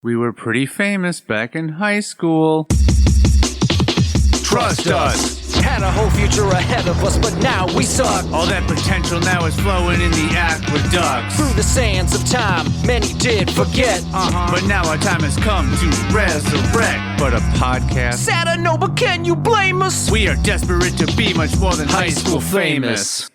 We were pretty famous back in high school. Trust us! Had a whole future ahead of us, but now we suck. All that potential now is flowing in the aqueducts. Through the sands of time, many did forget. But now our time has come to resurrect. But a podcast? Sad I know, but can you blame us? We are desperate to be much more than high school famous.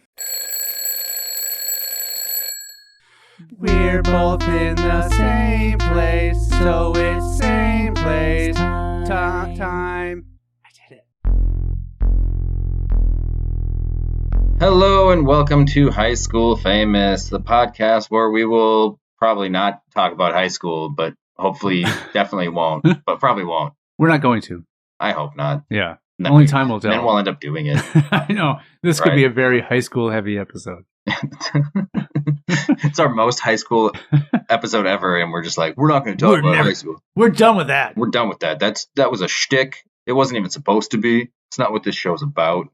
We're both in the same place, so it's same place, time. I did it. Hello and welcome to High School Famous, the podcast where we will probably not talk about high school, but hopefully definitely won't, but probably won't. We're not going to. I hope not. Yeah. Only time will tell. Then we'll end up doing it. I know. This could be a very high school heavy episode. It's our most high school episode ever, and we're just like, we're not going to talk about high school. We're done with that. We're done with that. That was a shtick. It wasn't even supposed to be. It's not what this show's about.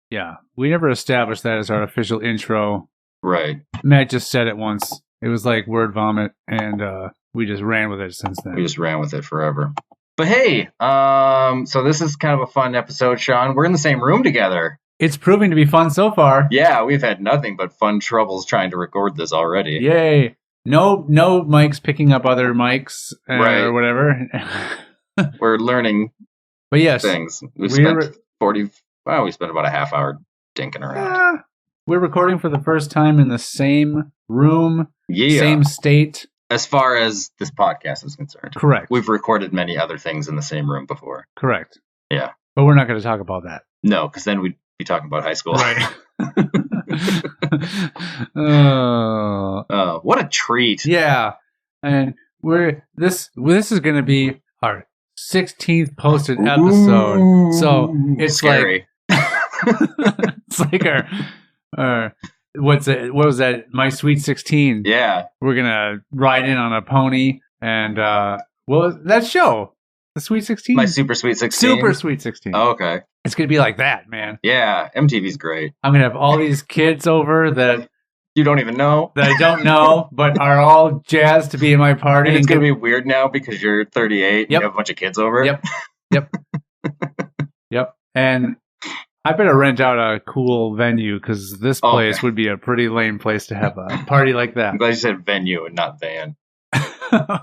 Yeah. We never established that as our official intro. Right. Matt just said it once. It was like word vomit, and we just ran with it since then. We just ran with it forever. But hey, so this is kind of a fun episode, Sean. We're in the same room together. It's proving to be fun so far. Yeah, we've had nothing but fun troubles trying to record this already. Yay. No mics picking up other mics or whatever. We're learning things. We spent about a half hour dinking around. We're recording for the first time in the same room, same state. As far as this podcast is concerned. Correct. We've recorded many other things in the same room before. Correct. Yeah. But we're not going to talk about that. No, because then we'd be talking about high school. Right. What a treat. Yeah. And this is going to be our 16th posted episode. Ooh, so it's scary. It's like our what was that? My Sweet 16. Yeah. We're going to ride in on a pony and what was that show? The Sweet 16? My Super Sweet 16? Super Sweet 16. Oh, okay. It's going to be like that, man. Yeah, MTV's great. I'm going to have all these kids over that you don't even know. That I don't know, but are all jazzed to be in my party. And it's going to be weird now because you're 38 and you have a bunch of kids over. Yep. And I better rent out a cool venue because this place would be a pretty lame place to have a party like that. I'm glad you said venue and not van.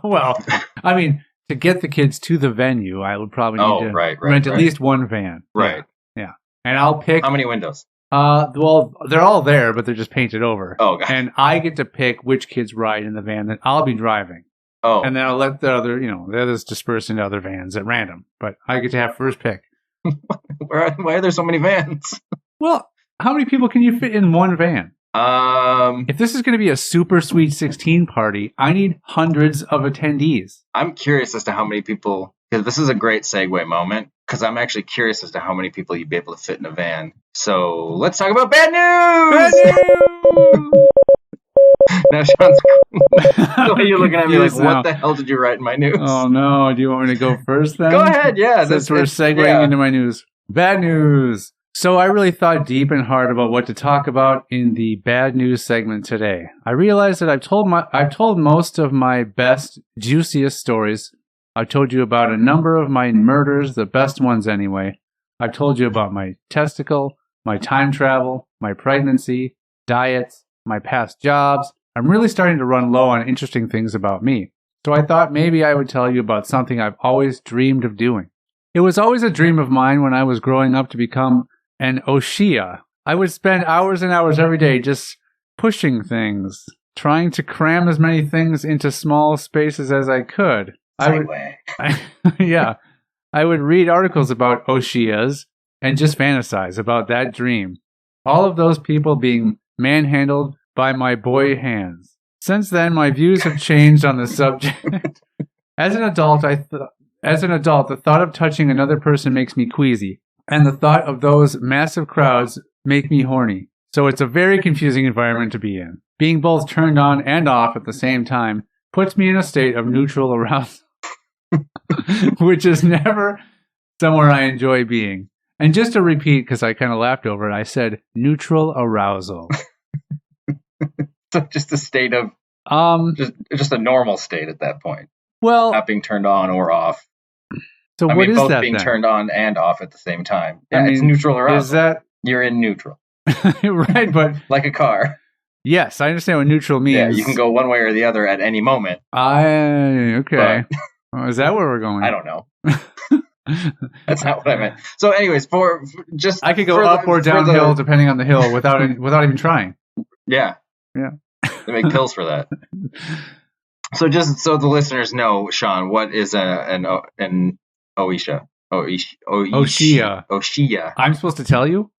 Well, I mean, to get the kids to the venue, I would probably need to rent at least one van. Right. Yeah. And I'll pick... How many windows? Well, they're all there, but they're just painted over. Oh, God. And I get to pick which kids ride in the van that I'll be driving. Oh. And then I'll let the others disperse into other vans at random. But I get to have first pick. Why are there so many vans? Well, how many people can you fit in one van? If this is going to be a Super Sweet 16 party, I need hundreds of attendees. I'm curious as to how many people, because this is a great segue moment, because I'm actually curious as to how many people you'd be able to fit in a van. So let's talk about bad news! Bad news! Now, Sean's the way you're looking at me like, what the hell did you write in my news? Oh, no. Do you want me to go first then? Go ahead, yeah. Since we're segueing into my news. Bad news. So I really thought deep and hard about what to talk about in the bad news segment today. I realized that I've told most of my best, juiciest stories. I've told you about a number of my murders, the best ones anyway. I've told you about my testicle, my time travel, my pregnancy, diets, my past jobs. I'm really starting to run low on interesting things about me. So I thought maybe I would tell you about something I've always dreamed of doing. It was always a dream of mine when I was growing up to become an Oshia. I would spend hours and hours every day just pushing things, trying to cram as many things into small spaces as I could. I would read articles about Oshias and just fantasize about that dream. All of those people being manhandled by my boy hands. Since then, my views have changed on the subject. As an adult, the thought of touching another person makes me queasy. And the thought of those massive crowds make me horny. So it's a very confusing environment to be in. Being both turned on and off at the same time puts me in a state of neutral arousal, which is never somewhere I enjoy being. And just to repeat, because I kind of laughed over it, I said neutral arousal. So just a state of, just a normal state at that point. Well, not being turned on or off. so I what mean, is both that being then? turned on and off at the same time. I Yeah, mean, it's neutral arousal. Is that You're in neutral, right? But like a car. yes, I understand what neutral means. Yeah, you can go one way or the other at any moment. Okay. But Oh, is that where we're going? I don't know. That's not what I meant. So, anyways, for just I could go for up the- or for downhill the- depending on the hill without even trying. Yeah, Yeah. they make pills for that. So, just so the listeners know, Sean, what is an Oisha? Oshia. Oshia. I'm supposed to tell you?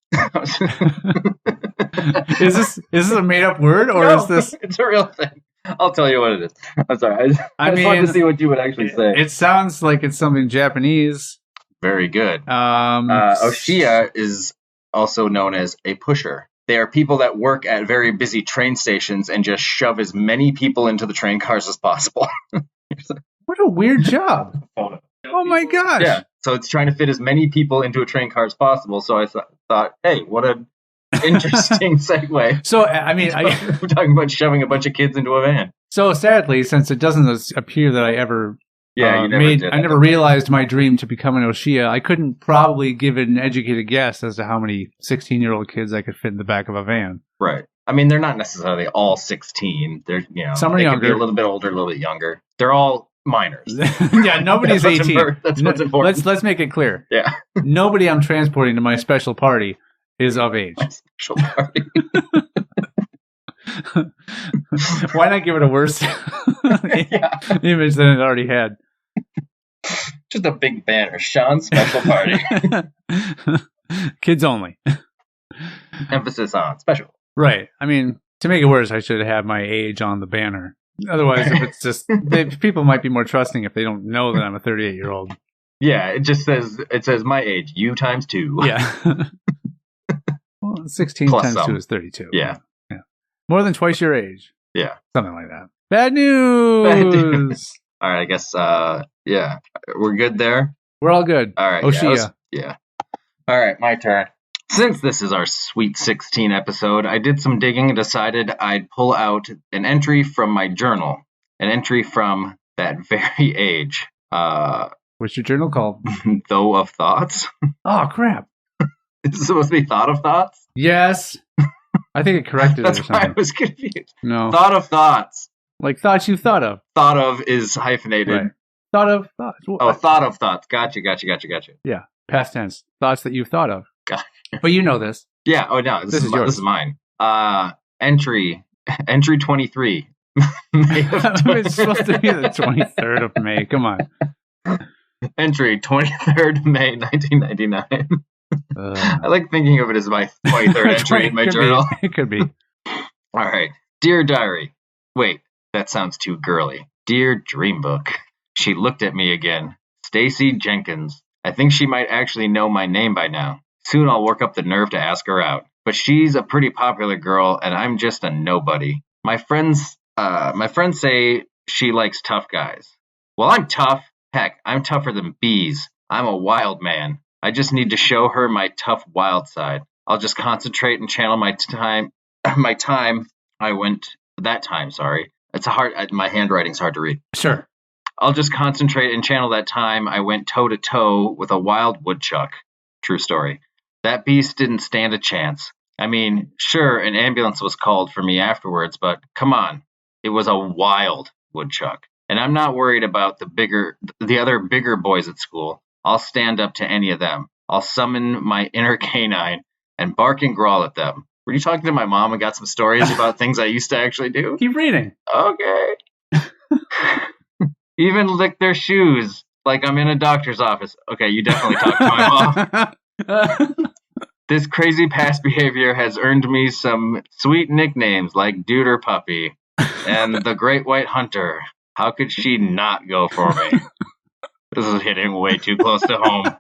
Is this a made up word or is this? It's a real thing. I'll tell you what it is. I'm sorry. I just wanted to see what you would actually say. It sounds like it's something Japanese. Very good. Oshia is also known as a pusher. They are people that work at very busy train stations and just shove as many people into the train cars as possible. What a weird job. Oh my gosh. Yeah. So it's trying to fit as many people into a train car as possible. So I thought, hey, what an interesting segue. So, I mean, We're talking about shoving a bunch of kids into a van. So sadly, since it doesn't appear that I ever Yeah, you never did. I never realized my dream to become an Oshia, I couldn't probably give an educated guess as to how many 16-year-old kids I could fit in the back of a van. Right. I mean, they're not necessarily all 16. They're, Some are they younger. could be a little bit older, a little bit younger. They're all minors. Yeah, nobody's That's 18. That's what's important. Let's make it clear. Yeah. Nobody I'm transporting to my special party is of age. Special party. Why not give it a worse image than it already had? Just a big banner. Sean's special party. Kids only. Emphasis on special. Right. I mean, to make it worse, I should have my age on the banner. Otherwise, if it's just people might be more trusting if they don't know that I'm a 38-year-old. Yeah, it says my age, you times 2. Yeah. Well, 16 Plus times some. 2 is 32. Yeah. More than twice your age. Yeah. Something like that. Bad news. Bad news. All right, I guess yeah. We're good there. We're all good. All right. Oshia. Yeah. All right, my turn. Since this is our Sweet 16 episode, I did some digging and decided I'd pull out an entry from my journal, an entry from that very age. What's your journal called? Though of Thoughts. Oh, crap. Is it supposed to be Thought of Thoughts? Yes. I think it corrected That's it or why I something. was confused. No. Thought of Thoughts. Like thoughts you thought of. Thought of is hyphenated. Right. Thought of thoughts. Oh, Thought of Thoughts. Gotcha. Yeah. Past tense. Thoughts that you've thought of. Gotcha. But you know this. Yeah. Oh no, this is yours. This is mine. Entry 23. It's supposed to be the 23rd of May. Come on. Entry 23rd May 1999. I like thinking of it as my 23rd entry in my journal. It could be. All right. Dear Diary. Wait, that sounds too girly. Dear Dream Book. She looked at me again. Stacy Jenkins. I think she might actually know my name by now. Soon I'll work up the nerve to ask her out. But she's a pretty popular girl, and I'm just a nobody. My friends say she likes tough guys. Well, I'm tough. Heck, I'm tougher than bees. I'm a wild man. I just need to show her my tough wild side. I'll just concentrate and channel my time. Sorry. It's my handwriting's hard to read. Sure. I'll just concentrate and channel that time I went toe to toe with a wild woodchuck. True story. That beast didn't stand a chance. I mean, sure, an ambulance was called for me afterwards, but come on. It was a wild woodchuck. And I'm not worried about the other bigger boys at school. I'll stand up to any of them. I'll summon my inner canine and bark and growl at them. Were you talking to my mom and got some stories about things I used to actually do? Keep reading. Okay. Even lick their shoes like I'm in a doctor's office. Okay, you definitely talked to my mom. This crazy past behavior has earned me some sweet nicknames like Duder Puppy and the Great White Hunter. How could she not go for me? This is hitting way too close to home.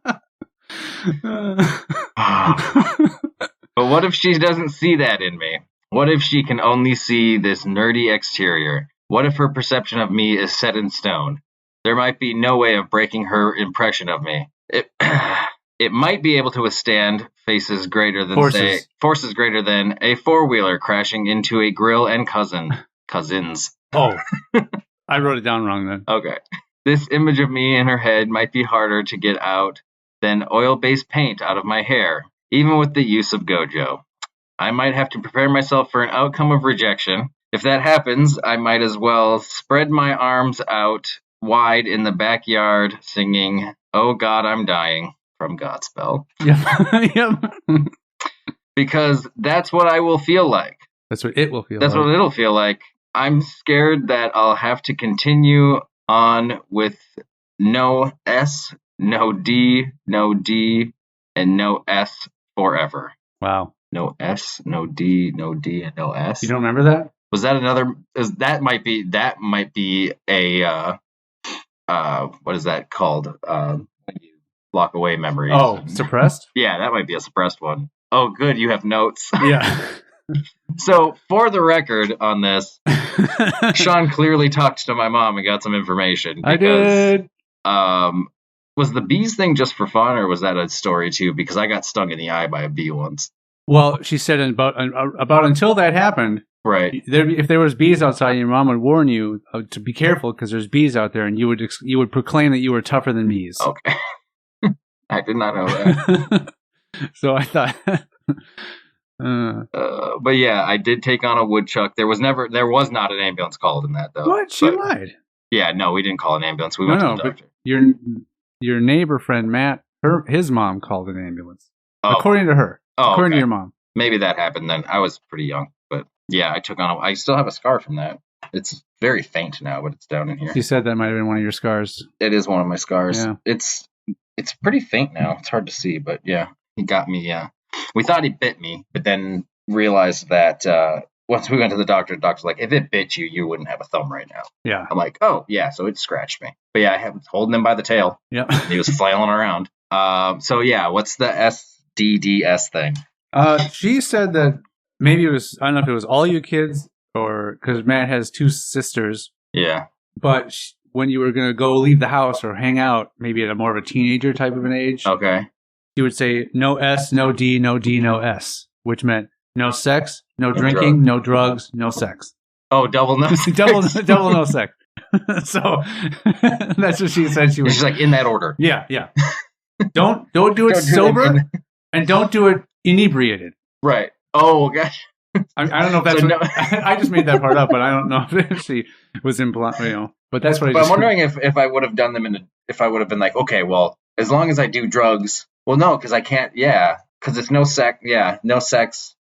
But what if she doesn't see that in me? What if she can only see this nerdy exterior? What if her perception of me is set in stone? There might be no way of breaking her impression of me. It might be able to withstand forces greater than a four-wheeler crashing into a grill and cousins. Oh, I wrote it down wrong then. Okay. This image of me in her head might be harder to get out than oil-based paint out of my hair, even with the use of Gojo. I might have to prepare myself for an outcome of rejection. If that happens, I might as well spread my arms out wide in the backyard singing, "Oh God, I'm dying," from Godspell. Yep. Yep. Because that's what I will feel like. That's what it will feel That's like. what it'll feel like. I'm scared that I'll have to continue on with no S, no D, and no S forever. Wow. No S, no D, and no S. You don't remember that? Was that another? That might be a what is that called? When you block away memories. Oh, suppressed? Yeah, that might be a suppressed one. Oh, good, you have notes. Yeah. So, for the record on this, Sean clearly talked to my mom and got some information. I did. Was the bees thing just for fun, or was that a story too? Because I got stung in the eye by a bee once. Well, she said about until that happened, Right. if there was bees outside, your mom would warn you to be careful because there's bees out there, and you would proclaim that you were tougher than bees. Okay. I did not know that. So I thought. But yeah, I did take on a woodchuck. There was not an ambulance called in that though. What? She But, lied. yeah, no, we didn't call an ambulance. We went to the but doctor. your neighbor friend Matt, his mom called an ambulance. Oh. According to her. Oh, According okay. to your mom. Maybe that happened then. I was pretty young, but yeah, I still have a scar from that. It's very faint now, but it's down in here. She said that might have been one of your scars. It is one of my scars. Yeah. It's pretty faint now. It's hard to see, but yeah, he got me. We thought he bit me, but then realized that once we went to the doctor's like, if it bit you, you wouldn't have a thumb right now. Yeah. I'm like, oh yeah, so it scratched me. But yeah, I was holding him by the tail. Yeah. He was flailing around. So yeah, what's the SDDS thing? She said that maybe it was, I don't know if it was all you kids or because Matt has two sisters, Yeah. but when you were going to go leave the house or hang out, maybe at a more of a teenager type of an age, Okay. she would say no S, no D, no S, which meant no sex, no drinking, drug. no drugs, no sex. Oh, double no. double no sex. So that's what she said she was. She's like in that order. Yeah. Don't do it Don't do sober that. and don't do it inebriated. Right. Oh gosh. I don't know if that's So what, I just made that part up, but I don't know if she was implying, but that's what I But just. I'm wondering if I would have done them if I would have been like, okay, well, as long as I do drugs, well, no, because I can't, because it's no sex, no sex.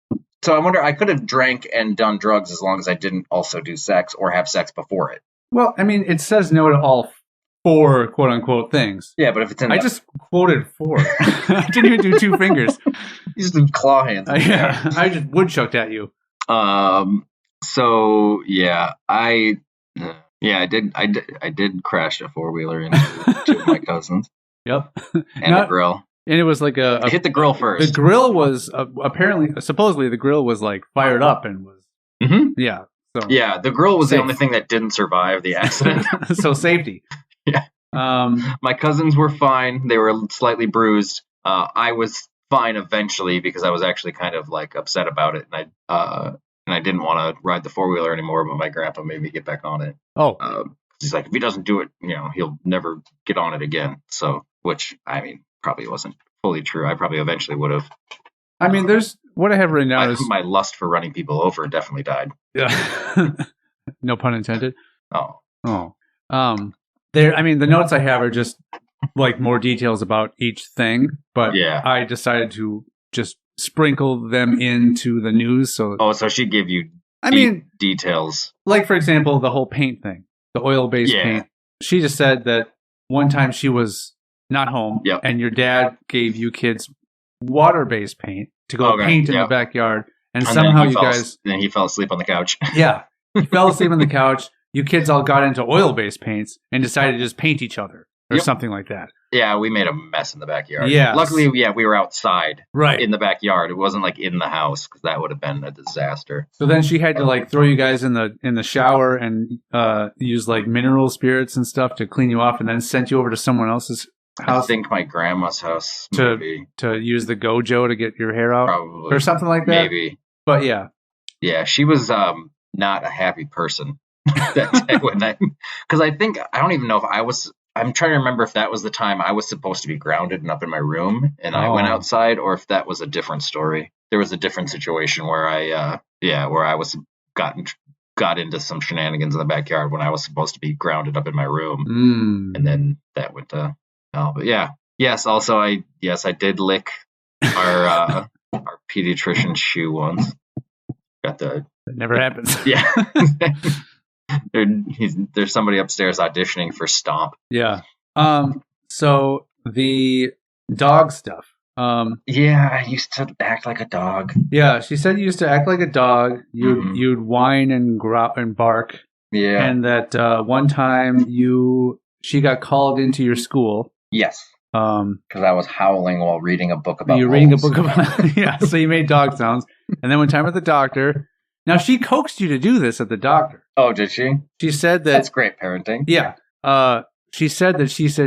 So I wonder, I could have drank and done drugs as long as I didn't also do sex or have sex before it. Well, I mean, it says no to all four quote unquote things. Yeah, but if it's in, I just quoted four. I didn't even do two fingers. you just do claw hands. I just woodchucked at you. So yeah, I did crash a 4-wheeler into two of my cousins Yep. and a grill. And it was like I hit the grill first. The grill was supposedly the grill was like fired up and was yeah. So Yeah, the grill was Safe. the only thing that didn't survive the accident. So safety. Yeah. My cousins were fine. They were slightly bruised. I was fine eventually because I was actually kind of like upset about it, and I didn't want to ride the 4-wheeler anymore. But my grandpa made me get back on it. Oh, he's like, if he doesn't do it, he'll never get on it again. So, which I mean, probably wasn't fully true. I probably eventually would have. I mean, there's what I have written down is my lust for running people over definitely died. yeah. No pun intended. Oh. I mean, the notes I have are just like more details about each thing, but Yeah. I decided to just sprinkle them into the news. So, So she gave you details. like for example, the whole paint thing, the oil-based paint. She just said that one time she was not home, and your dad gave you kids water-based paint to go paint in the backyard, and somehow you guys. Then he fell asleep on the couch. Yeah, he fell asleep on the couch. You kids all got into oil-based paints and decided to just paint each other or something like that. Yeah, we made a mess in the backyard. Yeah. Luckily, we were outside, right, in the backyard. It wasn't like in the house because that would have been a disaster. So then she had to like throw you guys in the shower and use like mineral spirits and stuff to clean you off, and then sent you over to someone else's house. I think my grandma's house to use the Gojo to get your hair out, probably, or something like that. Maybe, but yeah, she was not a happy person. That day when because I don't even know if I was I'm trying to remember if that was the time I was supposed to be grounded and up in my room, and I went Oh. outside, or if that was a different story. There was a different situation where where I was got into some shenanigans in the backyard when I was supposed to be grounded up in my room, and then that went to hell. But yeah, yes. Also, I did lick our pediatrician's shoe once. Got the It never happens. yeah. There's somebody upstairs auditioning for Stomp. Yeah. So the dog stuff. Yeah, I used to act like a dog. Yeah, she said you used to act like a dog. Mhm. You'd whine and growl and bark, Yeah. and that one time she got called into your school. Yes. Because I was howling while reading a book about you were reading a holes. book about yeah. So you made dog sounds, and then one time at the doctor. Now she coaxed you to do this at the doctor. Oh, did she? She said that That's great parenting. Yeah. She said,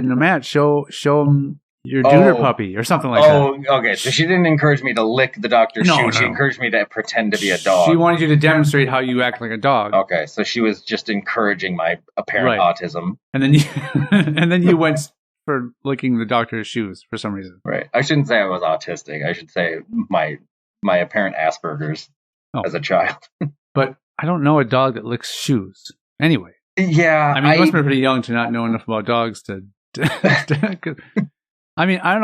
no, Matt, show him your Junior puppy or something like that. Oh, okay. So she didn't encourage me to lick the doctor's No, shoe. no. She encouraged me to pretend to be a dog. She wanted you to demonstrate how you act like a dog. Okay, so she was just encouraging my apparent Right. autism. And then you and then you went for licking the doctor's shoes for some reason. Right. I shouldn't say I was autistic. I should say my apparent Asperger's as a child. But I don't know a dog that licks shoes. Anyway. Yeah. I mean, you must be pretty young to not know enough about dogs to I mean, I don't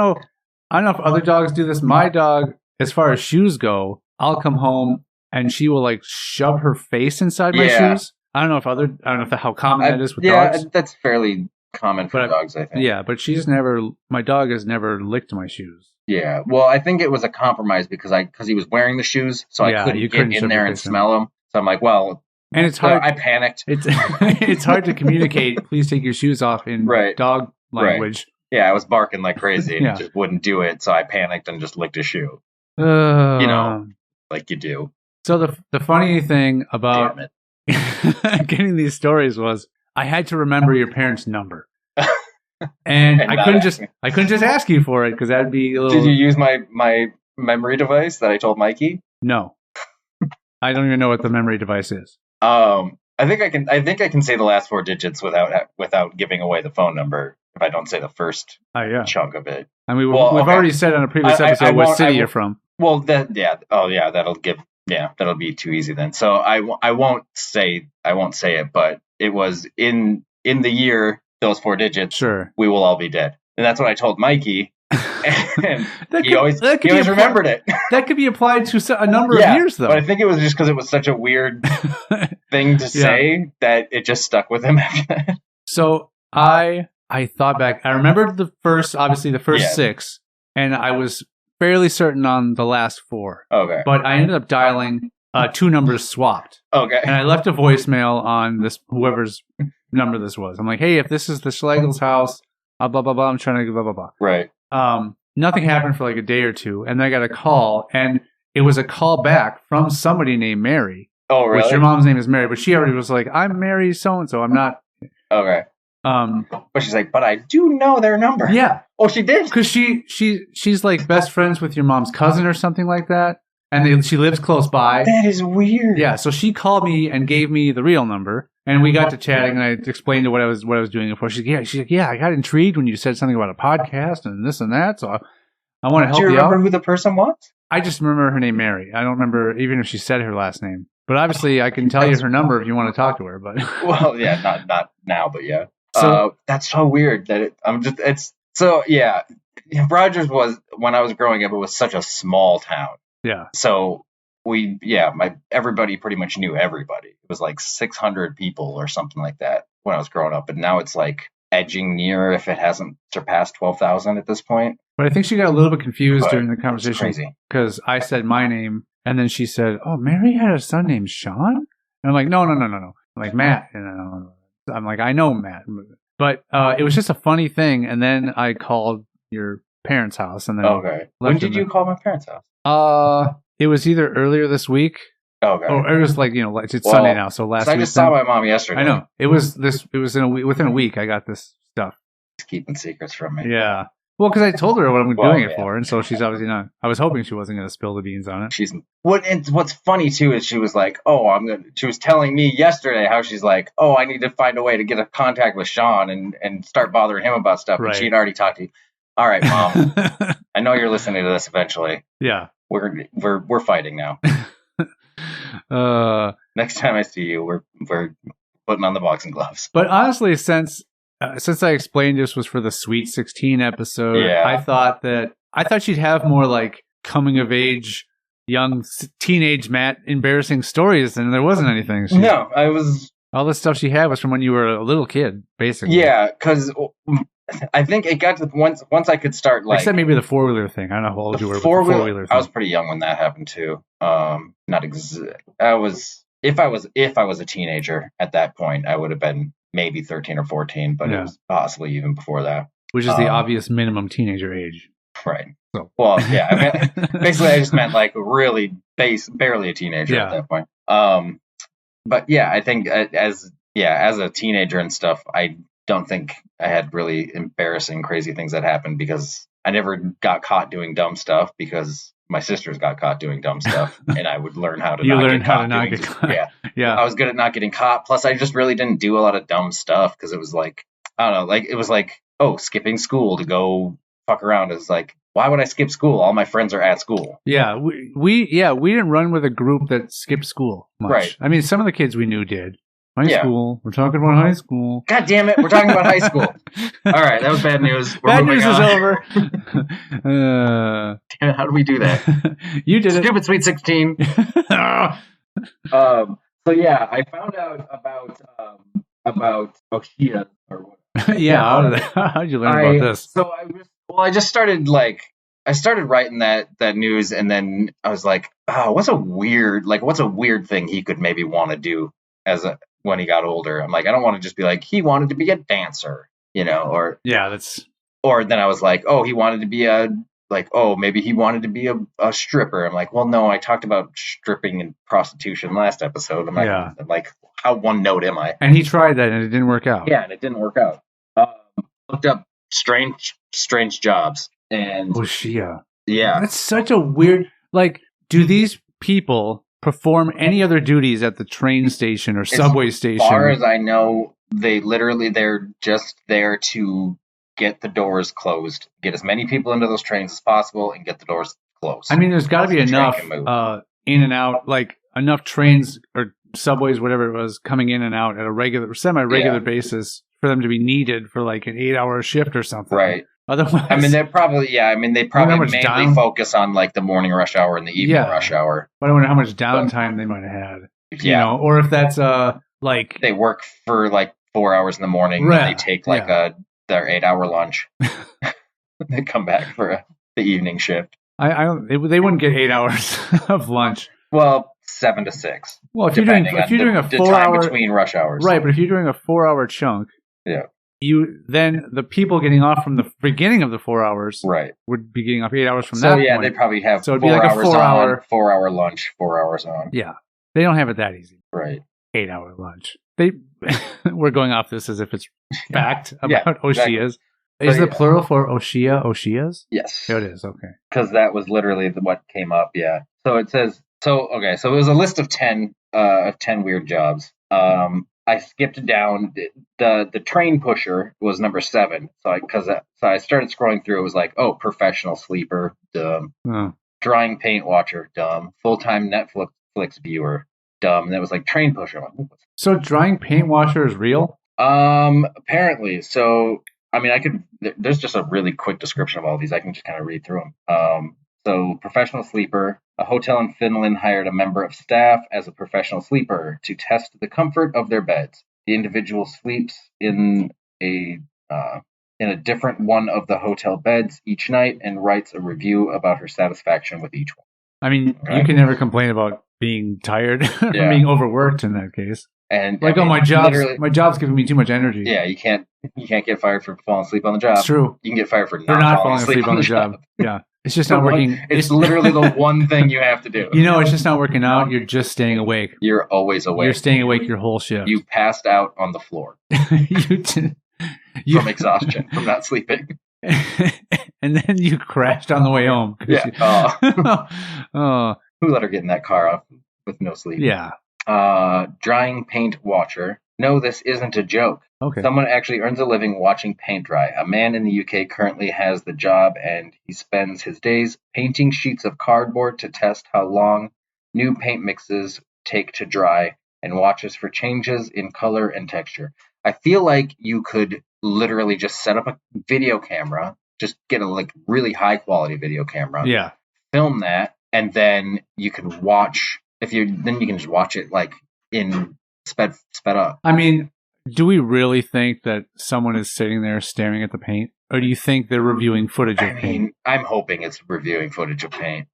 know if other dogs do this. My dog, as far as shoes go, I'll come home and she will like shove her face inside my shoes. I don't know if how common that is with dogs. Yeah, that's fairly common for dogs, I think. Yeah, but my dog has never licked my shoes. Yeah, well, I think it was a compromise because he was wearing the shoes, so I couldn't get in there and smell them. So I'm like, well, and it's hard. I panicked. It's hard to communicate. Please take your shoes off in dog language. Right. Yeah, I was barking like crazy and it just wouldn't do it, so I panicked and just licked a shoe. Like you do. So the funny thing about getting these stories was I had to remember your parents' number. And I couldn't just ask you for it because that'd be a little. Did you use my memory device that I told Mikey? No, I don't even know what the memory device is. I think I can say the last 4 digits without giving away the phone number if I don't say the first chunk of it. I mean, we've already said on a previous episode what city you're from. Well, that'll be too easy then. So I won't say it, but it was in the year. Those 4 digits, sure, we will all be dead. And that's what I told Mikey. And he always remembered it. That could be applied to a number of years, though. But I think it was just because it was such a weird thing to say that it just stuck with him after that. So I thought back. I remembered the first 6, and I was fairly certain on the last 4. Okay. But I ended up dialing 2 numbers swapped. Okay. And I left a voicemail on this whoever's number this was. I'm like, hey, if this is the Schlegel's house, blah, blah, blah, I'm trying to blah, blah, blah. Right. Nothing happened for like a day or two. And then I got a call, and it was a call back from somebody named Mary. Oh, really? Which your mom's name is Mary, but she already was like, I'm Mary so-and-so. I'm not. Okay. But she's like, but I do know their number. Yeah. Oh, she did? Because she's like best friends with your mom's cousin or something like that. And she lives close by. That is weird. Yeah, so she called me and gave me the real number, and we got to chatting, and I explained to what I was doing before. She's like, yeah, I got intrigued when you said something about a podcast and this and that, so I want to help you out. Do you remember who the person was? I just remember her name Mary. I don't remember even if she said her last name. But obviously, I can tell you her number if you want to talk to her. But well, yeah, not now, but yeah. So that's so weird that Rogers was, when I was growing up, it was such a small town. Yeah. So everybody pretty much knew everybody. It was like 600 people or something like that when I was growing up. But now it's like edging near, if it hasn't surpassed 12,000 at this point. But I think she got a little bit confused during the conversation. Crazy. Because I said my name, and then she said, oh, Mary had a son named Sean? And I'm like, no. I'm like, Matt. And I'm like, I know Matt. But it was just a funny thing. And then I called your parents' house. And then when did you call my parents' house? It was either earlier this week. Okay. Or it was like, it's Sunday now, so last week. I just saw my mom yesterday. I know. It was within a week I got this stuff. He's keeping secrets from me. Yeah. Well, because I told her what I'm doing it yeah. for, and so she's obviously not. I was hoping she wasn't going to spill the beans on it. What's funny too is she was like, "Oh, she was telling me yesterday how she's like, oh, I need to find a way to get a contact with Sean and start bothering him about stuff." Right. And she'd already talked to you. All right, Mom. I know you're listening to this eventually. Yeah. We're fighting now. Next time I see you, we're putting on the boxing gloves. But honestly, since I explained this was for the Sweet 16 episode, Yeah. I thought she'd have more like coming of age, young teenage Matt embarrassing stories, and there wasn't anything. No, I was. All the stuff she had was from when you were a little kid, basically. Yeah, because I think it got to the once I could start like. Except maybe the 4-wheeler thing. I don't know how old you were. With the 4-wheeler thing. I was pretty young when that happened too. Not exact. I was. If I was a teenager at that point, I would have been maybe 13 or 14, but it was possibly even before that. Which is the obvious minimum teenager age. Right. So. Well, yeah. I mean, basically, I just meant like really barely a teenager at that point. But yeah, I think as a teenager and stuff, I don't think I had really embarrassing, crazy things that happened because I never got caught doing dumb stuff because my sisters got caught doing dumb stuff, and I would learn how to not get caught. Yeah. I was good at not getting caught. Plus, I just really didn't do a lot of dumb stuff because it was like, I don't know, like it was like, oh, skipping school to go fuck around is like, why would I skip school? All my friends are at school. Yeah, we didn't run with a group that skipped school much. Right. I mean, some of the kids we knew did. High school. We're talking about high school. God damn it. We're talking about high school. All right. That was bad news. Bad news is over. Damn it, how do we do that? You did Stupid Sweet 16. So yeah, I found out about Oshia or what. Yeah. How'd you learn about this? So I just started writing that news, and then I was like, oh, what's a weird thing he could maybe want to do when he got older. I'm like, I don't want to just be like, he wanted to be a dancer, or or then I was like, oh, he wanted to be maybe he wanted to be a stripper. I'm like, well, no, I talked about stripping and prostitution last episode. I'm like, how one note am I? And he tried that and it didn't work out. Yeah, and it didn't work out. Looked up strange jobs and Oshia. Yeah, that's such a weird. Like, do these people perform any other duties at the train station or subway station? As far as I know, they're just there to get the doors closed, get as many people into those trains as possible, and get the doors closed. I mean, there's got to be enough in and out, like enough trains or subways, whatever it was, coming in and out at a semi-regular basis for them to be needed for like an 8-hour shift or something. Right. Otherwise, I mean, they probably mainly focus on like the morning rush hour and the evening rush hour. But I wonder how much downtime they might have had. Or if that's like they work for like 4 hours in the morning, and they take like their 8-hour lunch. They come back for the evening shift. They wouldn't get 8 hours of lunch. Well, 7 to 6. Well, if you're doing a 4 hour between rush hours, right? But if you're doing a 4-hour chunk, then the people getting off from the beginning of the 4 hours, would be getting off 8 hours from that. So they probably have it'd be like a 4-hour 4-hour lunch, 4 hours on. Yeah, they don't have it that easy. Right, 8-hour lunch. We're going off this as if it's fact about Oshias. Exactly. Is the plural for Oshia Oshias? Yes. It is, okay. Because that was literally what came up, yeah. So it says, so it was a list of 10 weird jobs. I skipped down. The train pusher was number 7. So I started scrolling through. It was like, oh, professional sleeper, dumb. Oh. Drying paint watcher, dumb. Full-time Netflix viewer, dumb. And it was like train pusher. So drying paint washer is real? Apparently. So, I mean, there's just a really quick description of all these. I can just kind of read through them. So professional sleeper, a hotel in Finland hired a member of staff as a professional sleeper to test the comfort of their beds. The individual sleeps in a different one of the hotel beds each night and writes a review about her satisfaction with each one. I mean, you can never complain about being tired or being overworked in that case. And like, my job's giving me too much energy. Yeah, you can't get fired for falling asleep on the job. It's true. You can get fired for not falling asleep on the job. Yeah. It's just not working. It's literally the one thing you have to do. It's just not working out. You're just staying awake. You're always awake. You're staying awake your whole shift. You passed out on the floor. From exhaustion, from not sleeping. and then you crashed on the way home. Yeah. Oh, Who let her get in that car off with no sleep? yeah. Drying paint watcher. No, this isn't a joke. Okay. Someone actually earns a living watching paint dry. A man in the UK currently has the job, and he spends his days painting sheets of cardboard to test how long new paint mixes take to dry, and watches for changes in color and texture. I feel like you could literally just set up a video camera, just get a like really high quality video camera, Yeah. film that, and then you can watch. Then you can just watch it like in sped up. I mean, do we really think that someone is sitting there staring at the paint? Or do you think they're reviewing footage of I paint? mean, I'm hoping it's reviewing footage of paint.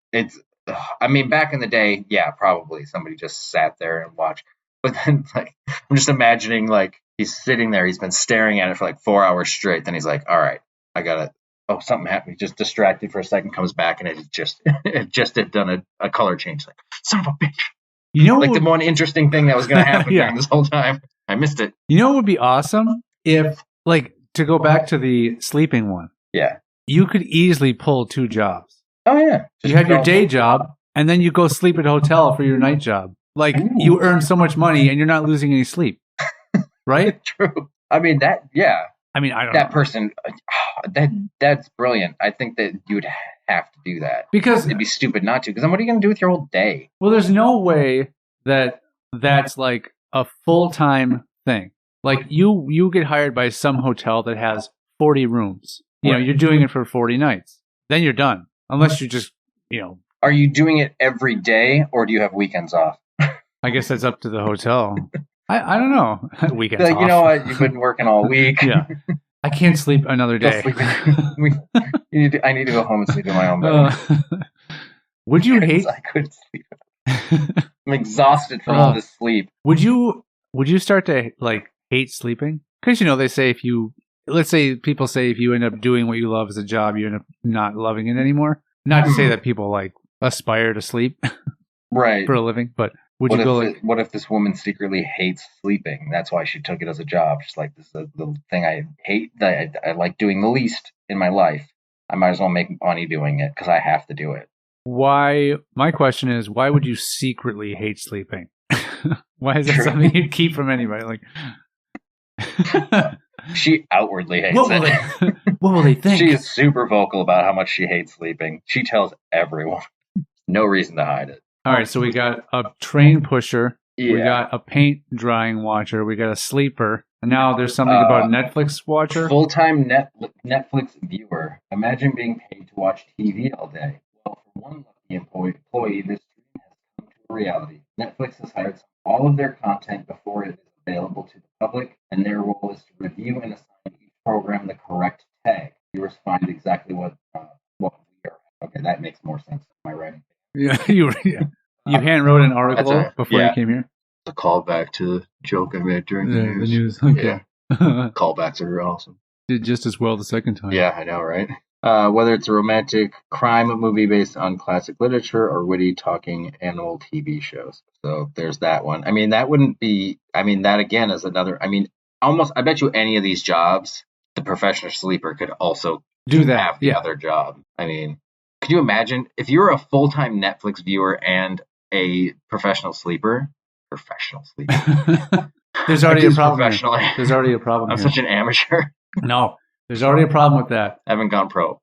I mean, back in the day, yeah, probably somebody just sat there and watched. But then, like, I'm just imagining, like, he's sitting there, he's been staring at it for like 4 hours straight. Then he's like, all right, I gotta, oh, something happened. He just distracted for a second, comes back, and it just had done a color change. Like, son of a bitch. You know, Like the one interesting thing that was going to happen Yeah. during this whole time. I missed it. You know what would be awesome? If, like, to go back to the sleeping one, Yeah. you could easily pull 2 jobs. Oh, yeah. You have your day job, and then you go sleep at a hotel for your night job. Like, Ooh. you earn so much money, and you're not losing any sleep. Right? True. I mean, yeah. I mean, I don't That know. person, that's brilliant. I think that you would have to do that. Because, It'd be stupid not to. Because then what are you going to do with your whole day? well, there's no way that that's like a full-time thing. Like, you get hired by some hotel that has 40 rooms. You know, you're doing it for 40 nights. Then you're done. Unless you just, Are you doing it every day, or do you have weekends off? I guess that's up to the hotel. I don't know. Weekends Like, off. you know what? You've been working all week. Yeah. I can't sleep another Go day. sleep I need to go home and sleep in my own bed. Would you hate? I couldn't sleep. I'm exhausted from all this sleep. Would you start to like hate sleeping? Because they say let's say people say if you end up doing what you love as a job, you end up not loving it anymore. Not to say that people like aspire to sleep Right. for a living, but would you go like, what if this woman secretly hates sleeping? That's why she took it as a job. She's like, this is the thing I hate, that I like doing the least in my life. I might as well make money doing it because I have to do it. why? My question is, why would you secretly hate sleeping? Why is that something you'd keep from anybody? Like, She outwardly hates it. What will they think? She is super vocal about how much she hates sleeping. She tells everyone. No reason to hide it. All right, so we got a train pusher, we Yeah. got a paint drying watcher, we got a sleeper, and now there's something about Netflix watcher. Full-time Netflix viewer. Imagine being paid to watch TV all day. Well, for one lucky employee, this dream has come to a reality. Netflix has hired all of their content before it is available to the public, and their role is to review and assign each program the correct tag. Viewers find exactly what we are. Okay, that makes more sense in my writing. Yeah, you hand wrote an article before you came here. A callback to the joke I made during The news. Okay. Callbacks are awesome. Did just as well the second time. Yeah, I know, right? Whether it's a romantic crime movie based on classic literature or witty talking animal TV shows. So there's that one. I mean, that wouldn't be, that again is another, almost, I bet you any of these jobs, the professional sleeper could also Do that. have the other job. Could you imagine if you were a full-time Netflix viewer and a professional sleeper? There's already a problem. Professionally. There's already a problem. I'm here. such an amateur. No, there's already a problem with that. I haven't gone pro.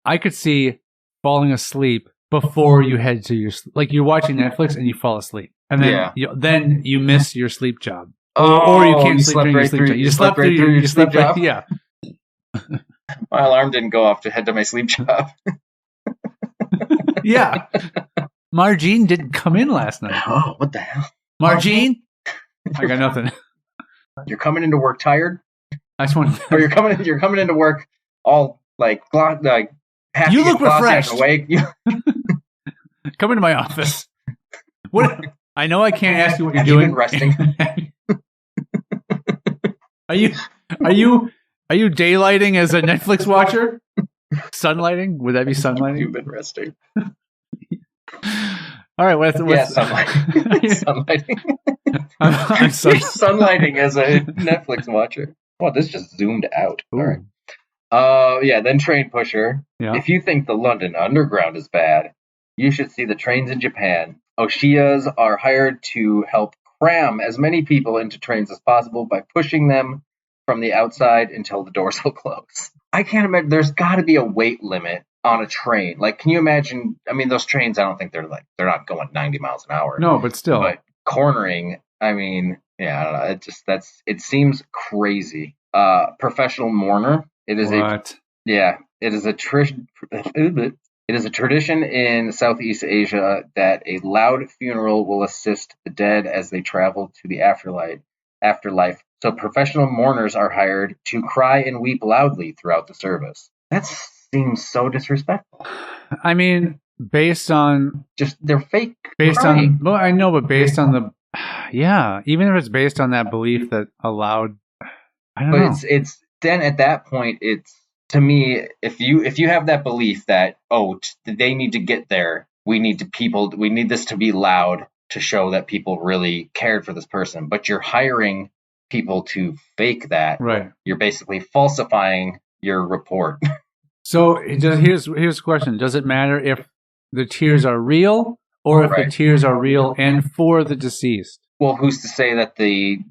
I could see falling asleep before you head to your like you're watching Netflix and you fall asleep, and then you miss your sleep job, or you can't sleep during your sleep job. You slept through your sleep job. Yeah. My alarm didn't go off to head to my sleep job. Yeah. Margine didn't come in last night. Oh, what the hell? Margine? I got nothing. You're coming into work tired? I just want Or you're coming into work all like happy. You look refreshed. And awake. Come into my office. What? I know I can't ask you what you're Have you doing. been resting? Are you daylighting as a Netflix watcher? Sunlighting? Would that be sunlighting? You've been resting. All right. What's sunlighting. Sunlighting. I'm so You're sunlighting as a Netflix watcher. Oh, this just zoomed out. Ooh. All right. Yeah, then train pusher. Yeah. If you think the London Underground is bad, you should see the trains in Japan. Oshiyas are hired to help cram as many people into trains as possible by pushing them from the outside until the doors will close. I can't imagine. There's got to be a weight limit on a train. Like, can you imagine? I mean, those trains. I don't think they're not going 90 miles an hour. No, but still. But cornering. I mean, yeah, I don't know. It seems crazy. Professional mourner. It is what? It is a it is a tradition in Southeast Asia that a loud funeral will assist the dead as they travel to the afterlife. So professional mourners are hired to cry and weep loudly throughout the service. That seems so disrespectful. I mean, based on they're fake. Based crying. on well, I know, but based on the even if it's based on that belief that allowed, I don't know. It's then at that point it's. To me, if you have that belief that they need to get there, we need this to be loud to show that people really cared for this person, but you're hiring people to fake that. Right. You're basically falsifying your report. So here's the question: does it matter if the tears are real or if the tears are real and for the deceased? Well, who's to say that the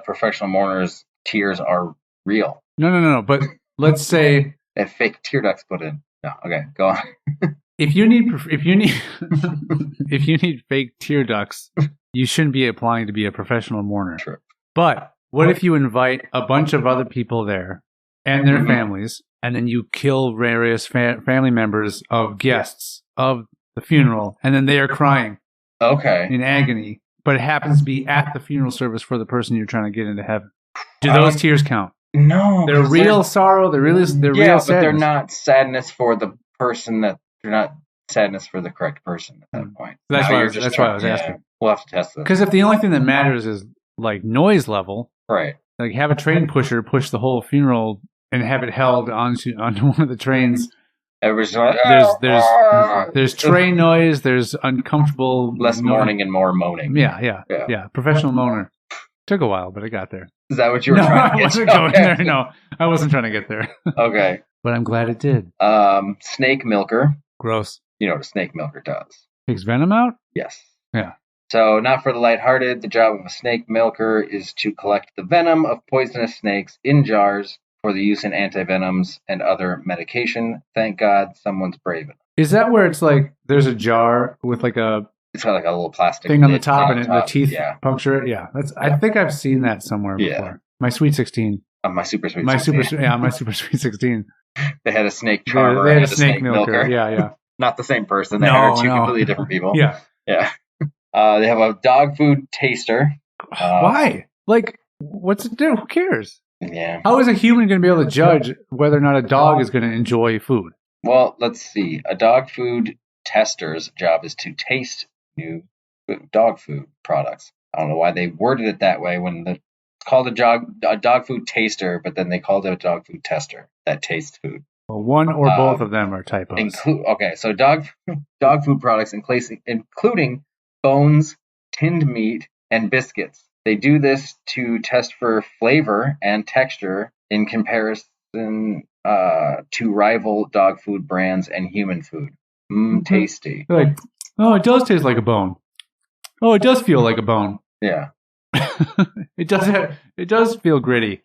professional mourners' tears are real? No. But let's say that fake tear ducts put in. No, okay, go on. If you need fake tear ducts, you shouldn't be applying to be a professional mourner. True. But what if you invite a bunch of other people there and their families, and then you kill various family members of guests of the funeral, and then they are crying, in agony, but it happens to be at the funeral service for the person you're trying to get into heaven? Do those tears count? No, they're real sorrow. They're real sadness. But they're not sadness for the person. They're not sadness for the correct person at that point. That's why I was asking. We'll have to test this. Because if the only thing that matters is like noise level, right? Like have a train pusher push the whole funeral and have it held onto one of the trains. Everybody's like, there's train noise. There's uncomfortable less mourning and more moaning. Yeah. Professional moaner. Took a while, but I got there. Is that what you were trying to get? I wasn't going there. No, I wasn't trying to get there. Okay. But I'm glad it did. Snake milker. Gross. You know what a snake milker does? Takes venom out? Yes. Yeah. So, not for the lighthearted, the job of a snake milker is to collect the venom of poisonous snakes in jars for the use in antivenoms and other medication. Thank God someone's brave enough. Is that where it's like there's a jar with like it's got like a little plastic thing on the top and the teeth yeah. puncture it? Yeah. I think I've seen that somewhere before. My Sweet 16. My Super Sweet 16. My Super Sweet 16. They had a snake charmer they had and a snake milker. Yeah. Not the same person. They hired two completely different people. Yeah. They have a dog food taster. Why? Like, what's it do? Who cares? Yeah. How is a human going to be able to judge whether or not a dog is going to enjoy food? Well, let's see. A dog food tester's job is to taste new dog food products. I don't know why they worded it that way when it's called a dog food taster, but then they called it a dog food tester that tastes food. Well, one or both of them are typos. So dog food products including bones, tinned meat, and biscuits. They do this to test for flavor and texture in comparison to rival dog food brands and human food. Tasty. Like, oh, it does taste like a bone. Oh, it does feel like a bone. Yeah. It does feel gritty.